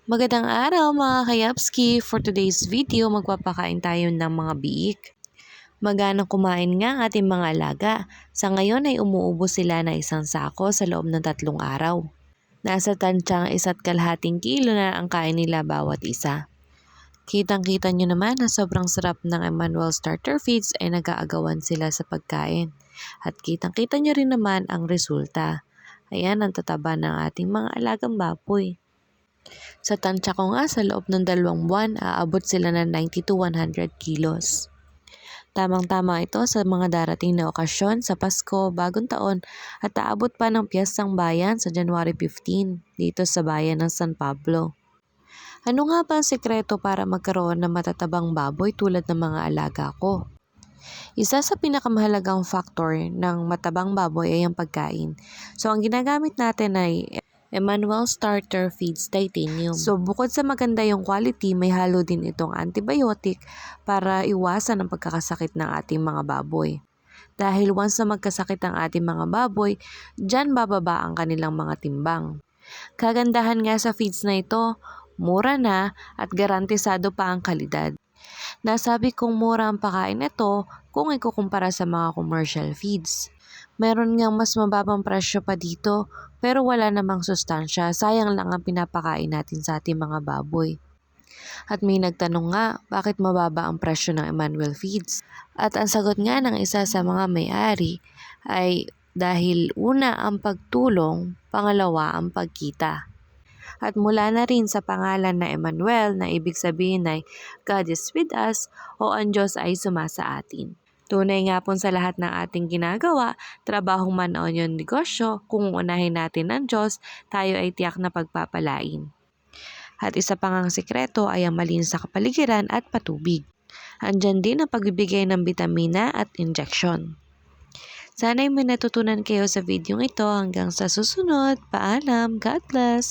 Magandang araw mga kayapski! For today's video, magpapakain tayo ng mga biik. Maganang kumain nga ang ating mga alaga. Sa ngayon ay umuubo sila na isang sako sa loob ng 3 araw. Nasa tansyang 1.5 kilo na ang kain nila bawat isa. Kitang-kita nyo naman na sobrang sarap ng Emmanuel Starter Feeds ay nag-aagawan sila sa pagkain. At kitang-kita nyo rin naman ang resulta. Ayan ang tataba ng ating mga alagang baboy. Sa tansya ko nga sa loob ng 2 buwan, aabot sila ng 90 to 100 kilos. Tamang-tama ito sa mga darating na okasyon sa Pasko, Bagong Taon at aabot pa ng Piyestang Bayan sa January 15 dito sa bayan ng San Pablo. Ano nga ba ang sekreto para magkaroon ng matatabang baboy tulad ng mga alaga ko? Isa sa pinakamahalagang factor ng matabang baboy ay ang pagkain. So ang ginagamit natin ay Emmanuel Starter Feeds Titanium. So bukod sa maganda yung quality, may halo din itong antibiotic para iwasan ang pagkakasakit ng ating mga baboy. Dahil once na magkasakit ang ating mga baboy, dyan bababa ang kanilang mga timbang. Kagandahan nga sa feeds na ito, mura na at garantisado pa ang kalidad. Nasabi kong mura ang pakain ito kung ikukumpara sa mga commercial feeds. Meron ngang mas mababang presyo pa dito pero wala namang sustansya, sayang lang ang pinapakain natin sa ating mga baboy. At may nagtanong nga bakit mababa ang presyo ng Emmanuel Feeds. At ang sagot nga ng isa sa mga may-ari ay dahil una ang pagtulong, pangalawa ang pagkita. At mula na rin sa pangalan na Emmanuel na ibig sabihin ay God is with us o ang Diyos ay sumasa atin. Tunay nga po sa lahat ng ating ginagawa, trabaho man o yung negosyo, kung unahin natin ang Diyos, tayo ay tiyak na pagpapalain. At isa pang ang sekreto ay ang malinis na kapaligiran at patubig. Andyan din ang pagbibigay ng bitamina at injection. Sana'y may natutunan kayo sa video ito. Hanggang sa susunod. Paalam. God bless!